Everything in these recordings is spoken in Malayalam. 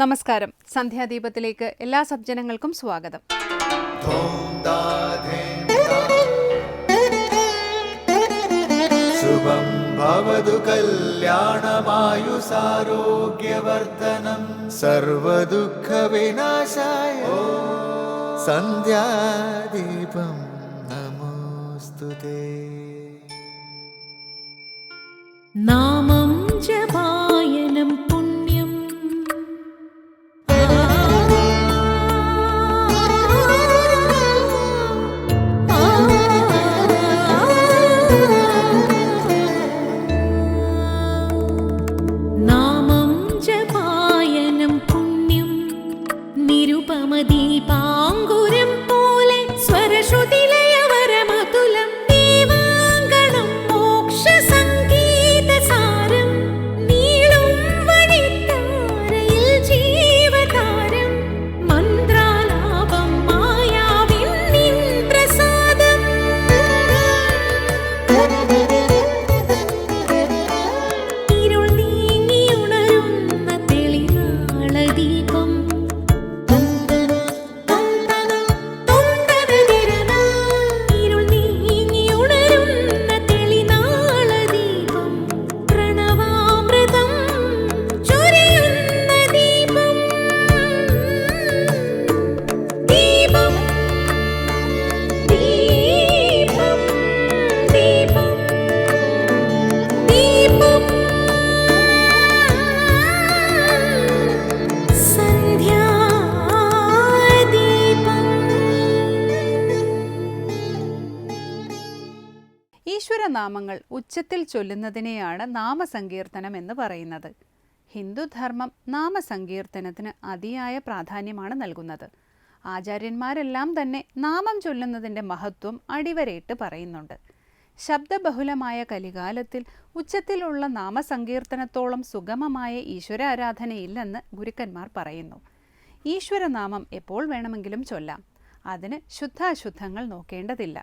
നമസ്കാരം. സന്ധ്യാദീപത്തിലേക്ക് എല്ലാ സജ്ജനങ്ങൾക്കും സ്വാഗതം. ശുഭം ഭവതു കല്യാണമായുസാരോഗ്യവർദ്ധനം സർവദുഃഖ വിനാശായ സന്ധ്യാദീപം നമോസ്തുതേ. നാമം ജപായനം പുണ്യം നാമം ജപായനം പുണ്യം നിരുപമദീപാങ്കുരം പോലെ സ്വരശ്രുതിലയവരമതുലം ദീവാങ്കണം മോക്ഷസംഗീതസാരം നീളും വഴിത്താരയിൽ ജീവതാരം മന്ത്രാലാപം മായാവിൻ നിൻ പ്രസാദം. ഇരുൾ നീങ്ങിയുണരുന്ന തെളിനാളദീപം ഇരുൾ നീങ്ങിയുണരുന്ന തെളിനാളദീപം പ്രണവാമൃതം ചൊരിയുന്ന ദീപം. ദീപം ദീപം ദീപം ദീപം ഈശ്വരനാമങ്ങൾ ഉച്ചത്തിൽ ചൊല്ലുന്നതിനെയാണ് നാമസങ്കീർത്തനം എന്ന് പറയുന്നത്. ഹിന്ദുധർമ്മം നാമസങ്കീർത്തനത്തിന് അതിയായ പ്രാധാന്യമാണ് നൽകുന്നത്. ആചാര്യന്മാരെല്ലാം തന്നെ നാമം ചൊല്ലുന്നതിൻ്റെ മഹത്വം അടിവരയിട്ട് പറയുന്നുണ്ട്. ശബ്ദബഹുലമായ കലികാലത്തിൽ ഉച്ചത്തിലുള്ള നാമസങ്കീർത്തനത്തോളം സുഗമമായ ഈശ്വരാരാധനയില്ലെന്ന് ഗുരുക്കന്മാർ പറയുന്നു. ഈശ്വരനാമം എപ്പോൾ വേണമെങ്കിലും ചൊല്ലാം. അതിന് ശുദ്ധാശുദ്ധങ്ങൾ നോക്കേണ്ടതില്ല.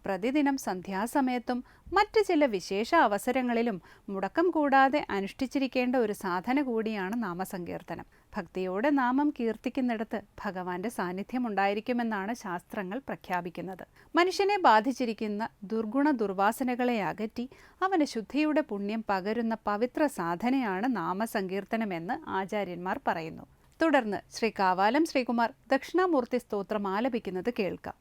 പ്രതിദിനം സന്ധ്യാസമയത്തും മറ്റ് ചില വിശേഷ അവസരങ്ങളിലും മുടക്കം കൂടാതെ അനുഷ്ഠിച്ചിരിക്കേണ്ട ഒരു സാധന കൂടിയാണ് നാമസങ്കീർത്തനം. ഭക്തിയോടെ നാമം കീർത്തിക്കുന്നിടത്ത് ഭഗവാന്റെ സാന്നിധ്യം ഉണ്ടായിരിക്കുമെന്നാണ് ശാസ്ത്രങ്ങൾ പ്രഖ്യാപിക്കുന്നത്. മനുഷ്യനെ ബാധിച്ചിരിക്കുന്ന ദുർഗുണ ദുർവാസനകളെ അകറ്റി അവന് ശുദ്ധിയുടെ പുണ്യം പകരുന്ന പവിത്ര സാധനയാണ് നാമസങ്കീർത്തനമെന്ന് ആചാര്യന്മാർ പറയുന്നു. തുടർന്ന് ശ്രീ കാവാലം ശ്രീകുമാർ ദക്ഷിണാമൂർത്തി സ്തോത്രം ആലപിക്കുന്നത് കേൾക്കാം.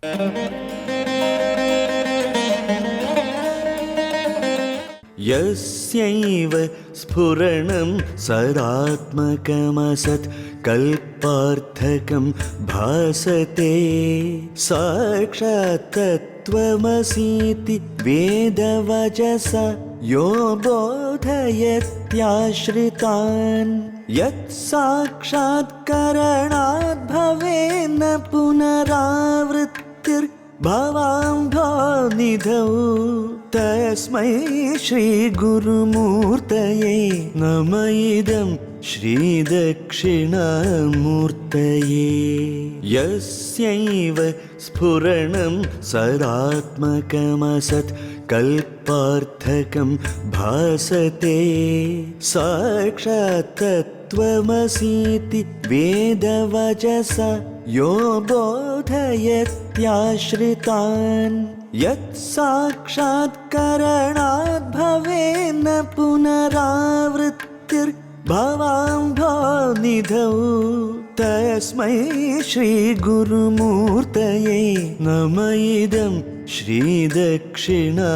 യസ്യൈവ സ്ഫുരണം സദാത്മകമസത് കൽപാർത്ഥകം ഭാസത്തെ സാക്ഷാത് തത്വമസീതി വേദവചസ യോ ബോധയത്യാശ്രിതാൻ യത് സാക്ഷാത്കരണാത് ഭവേന പുനരാവൃത്തിർ ഭവാംഭോ നിധൗ തസ്മൈ ശ്രീ ഗുരുമൂർത്തയേ നമ ഇദം ശ്രീ ദക്ഷിണാമൂർത്തയേ. യസ്യൈവ സ്ഫുരണം സദാത്മകമസത് കൽപാർത്ഥകം ഭാസത്തെ സാക്ഷാത് തത്വമസീതി വേദവചസ യോ ബോധയത്യാശ്രിതാൻ യത് സാക്ഷാത്കരണാത് ഭവേന പുനരാവൃത്തിർ ഭവാംഭോ നിധൗ തസ്മൈ ശ്രീ ഗുരുമൂർത്തയേ നമ ഇദം ശ്രീ ദക്ഷിണാമൂർത്തയേ.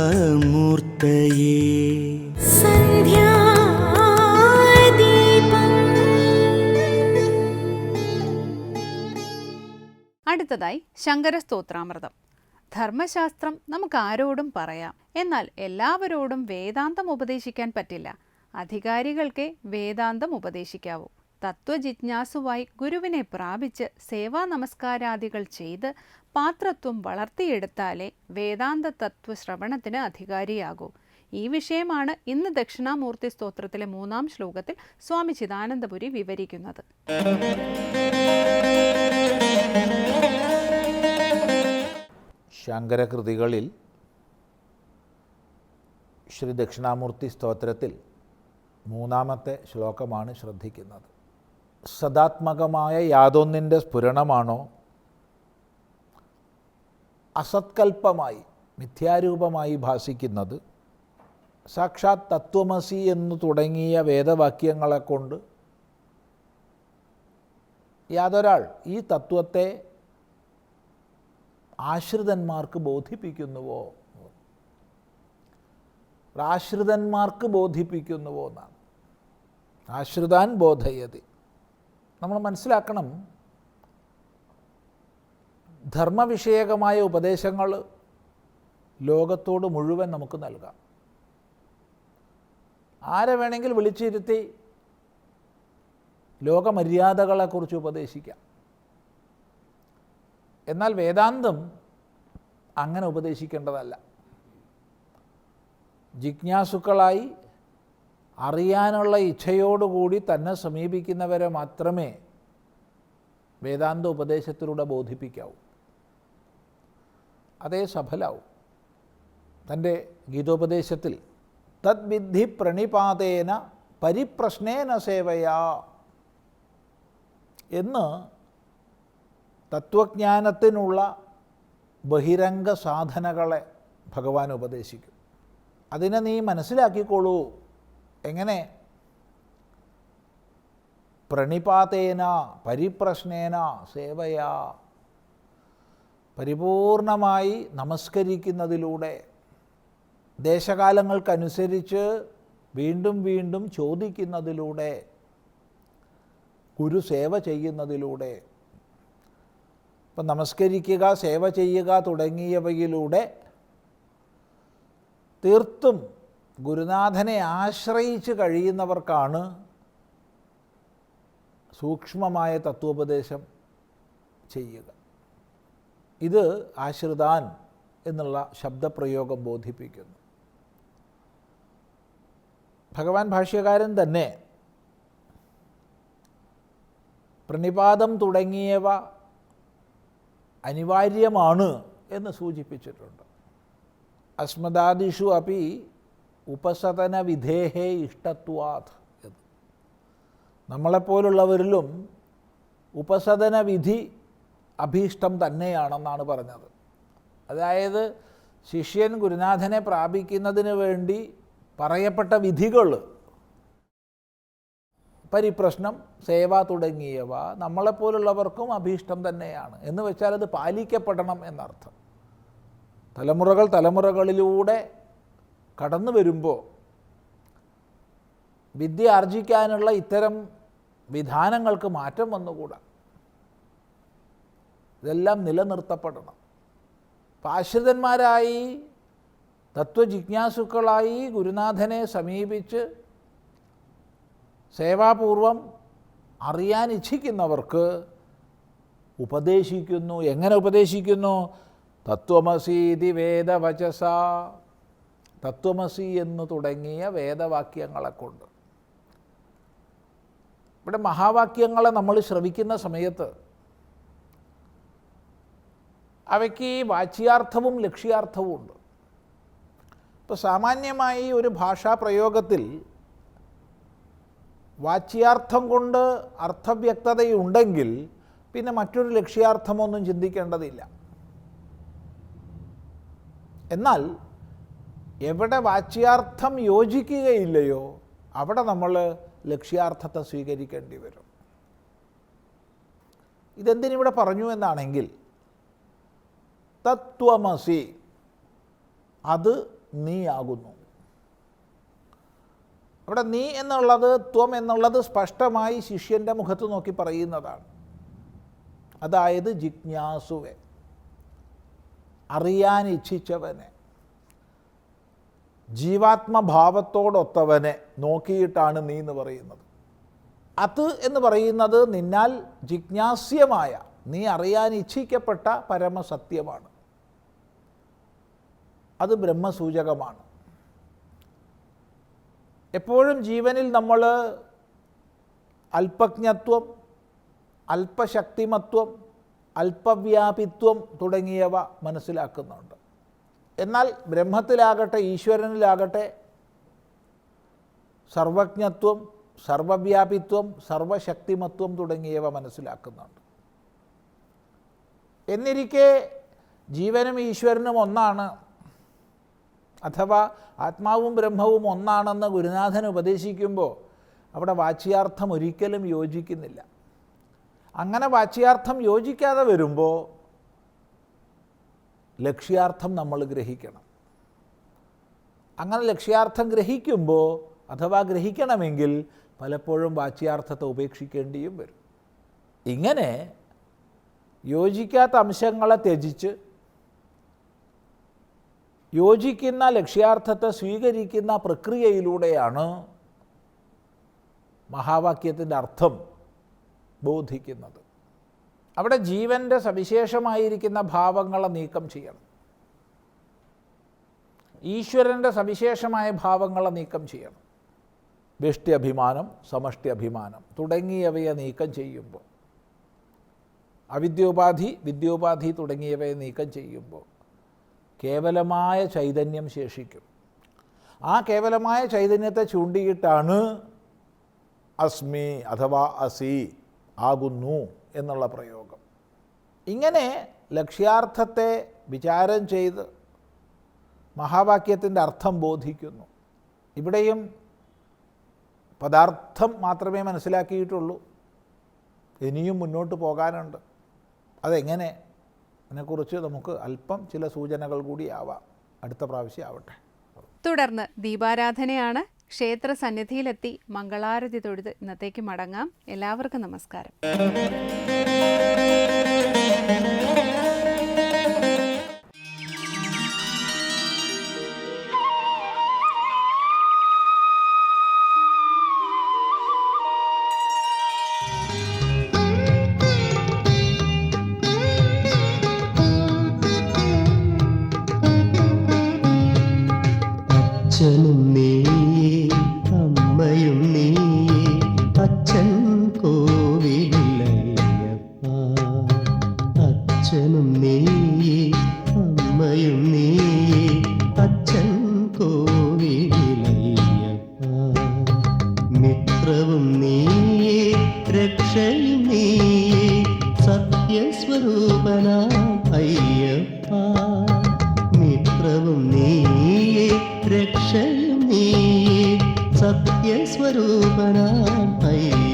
അടുത്തതായി ശങ്കരസ്തോത്രാമൃതം. ധർമ്മശാസ്ത്രം നമുക്ക് ആരോടും പറയാം, എന്നാൽ എല്ലാവരോടും വേദാന്തം ഉപദേശിക്കാൻ പറ്റില്ല. അധികാരികൾക്കേ വേദാന്തം ഉപദേശിക്കാവൂ. തത്വജിജ്ഞാസുവായി ഗുരുവിനെ പ്രാപിച്ച് സേവാ നമസ്കാരാദികൾ ചെയ്ത് പാത്രത്വം വളർത്തിയെടുത്താലേ വേദാന്ത തത്വശ്രവണത്തിന് അധികാരിയാകൂ. ഈ വിഷയമാണ് ഇന്ന് ദക്ഷിണാമൂർത്തി സ്തോത്രത്തിലെ 3-ാം ശ്ലോകത്തിൽ സ്വാമി ചിദാനന്ദപുരി വിവരിക്കുന്നത്. ശങ്കരകൃതികളിൽ ശ്രീ ദക്ഷിണാമൂർത്തി സ്തോത്രത്തിൽ 3-ാമത്തെ ശ്ലോകമാണ് ശ്രദ്ധിക്കുന്നത്. സദാത്മകമായ യാതൊന്നിൻ്റെ സ്ഫുരണമാണോ അസത്കൽപ്പമായി മിഥ്യാരൂപമായി ഭാസിക്കുന്നത്, സാക്ഷാത് തത്വമസി എന്ന് തുടങ്ങിയ വേദവാക്യങ്ങളെ കൊണ്ട് യാതൊരാൾ ഈ തത്വത്തെ ആശ്രിതന്മാർക്ക് ബോധിപ്പിക്കുന്നുവോ, ആശ്രിതന്മാർക്ക് ബോധിപ്പിക്കുന്നുവോ എന്നാണ്. ആശ്രിതാൻ ബോധയതി. നമ്മൾ മനസ്സിലാക്കണം, ധർമ്മവിഷയകമായ ഉപദേശങ്ങൾ ലോകത്തോട് മുഴുവൻ നമുക്ക് നൽകാം. ആരെ വേണമെങ്കിൽ വിളിച്ചിരുത്തി ലോകമര്യാദകളെക്കുറിച്ച് ഉപദേശിക്കാം. എന്നാൽ വേദാന്തം അങ്ങനെ ഉപദേശിക്കേണ്ടതല്ല. ജിജ്ഞാസുക്കളായി അറിയാനുള്ള ഇച്ഛയോടുകൂടി തന്നെ സമീപിക്കുന്നവരെ മാത്രമേ വേദാന്ത ഉപദേശത്തിലൂടെ ബോധിപ്പിക്കാവൂ. അതേ സഫലാവും. തൻ്റെ ഗീതോപദേശത്തിൽ തദ്വിദ്ധി പ്രണിപാതേന പരിപ്രശ്നേന സേവയാ എന്ന് തത്വജ്ഞാനത്തിനുള്ള ബഹിരംഗ സാധനകളെ ഭഗവാൻ ഉപദേശിക്കും. അതിനെ നീ മനസ്സിലാക്കിക്കോളൂ. എങ്ങനെ? പ്രണിപാതേന പരിപ്രശ്നേന സേവയാ, പരിപൂർണമായി നമസ്കരിക്കുന്നതിലൂടെ, ദേശകാലങ്ങൾക്കനുസരിച്ച് വീണ്ടും വീണ്ടും ചോദിക്കുന്നതിലൂടെ, ഗുരു സേവ ചെയ്യുന്നതിലൂടെ. ഇപ്പം നമസ്കരിക്കുക, സേവ ചെയ്യുക തുടങ്ങിയവയിലൂടെ തീർത്തും ഗുരുനാഥനെ ആശ്രയിച്ച് കഴിയുന്നവർക്കാണ് സൂക്ഷ്മമായ തത്വോപദേശം ചെയ്യുക. ഇത് ആശ്രിതാൻ എന്നുള്ള ശബ്ദപ്രയോഗം ബോധിപ്പിക്കുന്നു. ഭഗവാൻ ഭാഷ്യകാരൻ തന്നെ പ്രണിപാതം തുടങ്ങിയവ അനിവാര്യമാണ് എന്ന് സൂചിപ്പിച്ചിട്ടുണ്ട്. അസ്മദാദിഷു അപി ഉപസതന വിധേഹേ ഇഷ്ടത്വാത് എന്ന്. നമ്മളെപ്പോലുള്ളവരിലും ഉപസതന വിധി അഭീഷ്ടം തന്നെയാണെന്നാണ് പറഞ്ഞത്. അതായത് ശിഷ്യൻ ഗുരുനാഥനെ പ്രാപിക്കുന്നതിന് വേണ്ടി പറയപ്പെട്ട വിധികൾ, പരിപ്രശ്നം, സേവ തുടങ്ങിയവ നമ്മളെപ്പോലുള്ളവർക്കും അഭീഷ്ടം തന്നെയാണ്. എന്ന് വെച്ചാൽ അത് പാലിക്കപ്പെടണം എന്നർത്ഥം. തലമുറകളിലൂടെ കടന്നു വരുമ്പോൾ വിദ്യ ആർജിക്കാനുള്ള ഇത്തരം വിധാനങ്ങൾക്ക് മാറ്റം വന്നുകൂടാ. ഇതെല്ലാം നിലനിർത്തപ്പെടണം. ആശ്രിതന്മാരായി തത്വജിജ്ഞാസുക്കളായി ഗുരുനാഥനെ സമീപിച്ച് സേവാപൂർവം അറിയാൻ ഇച്ഛിക്കുന്നവർക്ക് ഉപദേശിക്കുന്നു. എങ്ങനെ ഉപദേശിക്കുന്നു? തത്വമസീതി വേദവചസ, തത്വമസി എന്ന് തുടങ്ങിയ വേദവാക്യങ്ങളെ കൊണ്ട്. ഇവിടെ മഹാവാക്യങ്ങളെ നമ്മൾ ശ്രവിക്കുന്ന സമയത്ത് അവയ്ക്ക് വാച്യാർത്ഥവും ലക്ഷ്യാർത്ഥവും ഉണ്ട്. ഇപ്പോൾ സാമാന്യമായി ഒരു ഭാഷാ പ്രയോഗത്തിൽ വാച്യാർത്ഥം കൊണ്ട് അർത്ഥവ്യക്തതയുണ്ടെങ്കിൽ പിന്നെ മറ്റൊരു ലക്ഷ്യാർത്ഥമൊന്നും ചിന്തിക്കേണ്ടതില്ല. എന്നാൽ എവിടെ വാച്യാർത്ഥം യോജിക്കുകയില്ലയോ അവിടെ നമ്മൾ ലക്ഷ്യാർത്ഥത്തെ സ്വീകരിക്കേണ്ടി വരും. ഇതെന്തിനിവിടെ പറഞ്ഞു എന്നാണെങ്കിൽ, തത്വമസി, അത് നീയാകുന്നു. അവിടെ നീ എന്നുള്ളത്, ത്വം എന്നുള്ളത് സ്പഷ്ടമായി ശിഷ്യൻ്റെ മുഖത്ത് നോക്കി പറയുന്നതാണ്. അതായത് ജിജ്ഞാസുവെ, അറിയാൻ ഇച്ഛിച്ചവനെ, ജീവാത്മഭാവത്തോടൊത്തവനെ നോക്കിയിട്ടാണ് നീ എന്ന് പറയുന്നത്. അത് എന്ന് പറയുന്നത് നിന്നാൽ ജിജ്ഞാസ്യമായ, നീ അറിയാൻ ഇച്ഛിക്കപ്പെട്ട പരമസത്യമാണ്. അത് ബ്രഹ്മസൂചകമാണ്. എപ്പോഴും ജീവനിൽ നമ്മൾ അല്പജ്ഞത്വം, അല്പശക്തിമത്വം, അല്പവ്യാപിത്വം തുടങ്ങിയവ മനസ്സിലാക്കുന്നുണ്ട്. എന്നാൽ ബ്രഹ്മത്തിലാകട്ടെ ഈശ്വരനിലാകട്ടെ സർവജ്ഞത്വം, സർവവ്യാപിത്വം, സർവശക്തിമത്വം തുടങ്ങിയവ മനസ്സിലാക്കുന്നുണ്ട്. എന്നിരിക്കെ ജീവനും ഈശ്വരനും ഒന്നാണ്, അഥവാ ആത്മാവും ബ്രഹ്മവും ഒന്നാണെന്ന് ഗുരുനാഥൻ ഉപദേശിക്കുമ്പോൾ അവിടെ വാച്യാർത്ഥം ഒരിക്കലും യോജിക്കുന്നില്ല. അങ്ങനെ വാച്യാർത്ഥം യോജിക്കാതെ വരുമ്പോൾ ലക്ഷ്യാർത്ഥം നമ്മൾ ഗ്രഹിക്കണം. അങ്ങനെ ലക്ഷ്യാർത്ഥം ഗ്രഹിക്കുമ്പോൾ അഥവാ ഗ്രഹിക്കണമെങ്കിൽ പലപ്പോഴും വാച്യാർത്ഥത്തെ ഉപേക്ഷിക്കേണ്ടിയും വരും. ഇങ്ങനെ യോജിക്കാത്ത അംശങ്ങളെ ത്യജിച്ച് യോജിക്കുന്ന ലക്ഷ്യാർത്ഥത്തെ സ്വീകരിക്കുന്ന പ്രക്രിയയിലൂടെയാണ് മഹാവാക്യത്തിൻ്റെ അർത്ഥം ബോധിക്കുന്നത്. അവിടെ ജീവൻ്റെ സവിശേഷമായിരിക്കുന്ന ഭാവങ്ങളെ നീക്കം ചെയ്യണം, ഈശ്വരൻ്റെ സവിശേഷമായ ഭാവങ്ങളെ നീക്കം ചെയ്യണം. വ്യഷ്ടി അഭിമാനം, സമഷ്ടി അഭിമാനം തുടങ്ങിയവയെ നീക്കം ചെയ്യുമ്പോൾ, അവിദ്യോപാധി, വിദ്യോപാധി തുടങ്ങിയവയെ നീക്കം ചെയ്യുമ്പോൾ കേവലമായ ചൈതന്യം ശേഷിക്കും. ആ കേവലമായ ചൈതന്യത്തെ ചൂണ്ടിയിട്ടാണ് അസ്മി അഥവാ അസി, ആകുന്നു എന്നുള്ള പ്രയോഗം. ഇങ്ങനെ ലക്ഷ്യാർത്ഥത്തെ വിചാരം ചെയ്ത് മഹാവാക്യത്തിൻ്റെ അർത്ഥം ബോധിക്കുന്നു. ഇവിടെയും പദാർത്ഥം മാത്രമേ മനസ്സിലാക്കിയിട്ടുള്ളൂ, ഇനിയും മുന്നോട്ട് പോകാനുണ്ട്. അതെങ്ങനെ? അതിനെക്കുറിച്ച് നമുക്ക് അല്പം ചില സൂചനകൾ കൂടി ആവാം. അടുത്ത പ്രാവശ്യം ആവട്ടെ. തുടർന്ന് ദീപാരാധനയാണ്. ക്ഷേത്ര സന്നിധിയിലെത്തി മംഗളാരതി തൊഴുത് ഇന്നത്തേക്ക് മടങ്ങാം. എല്ലാവർക്കും നമസ്കാരം. അച്ഛനും നീയേ അമ്മയും നീയേ അച്ഛൻ കോവിലയ്യപ്പ. അച്ഛനും നീയേ അമ്മയും നീയേ അച്ഛൻ കോവിലയ്യപ്പ. മിത്രവും നീയേ രക്ഷയും നീയേ സത്യസ്വരൂപനാം അയ്യപ്പ. മിത്രവും നീയേ രക്ഷയും നീയേ സത്യസ്വരൂപനാം അയ്യപ്പ.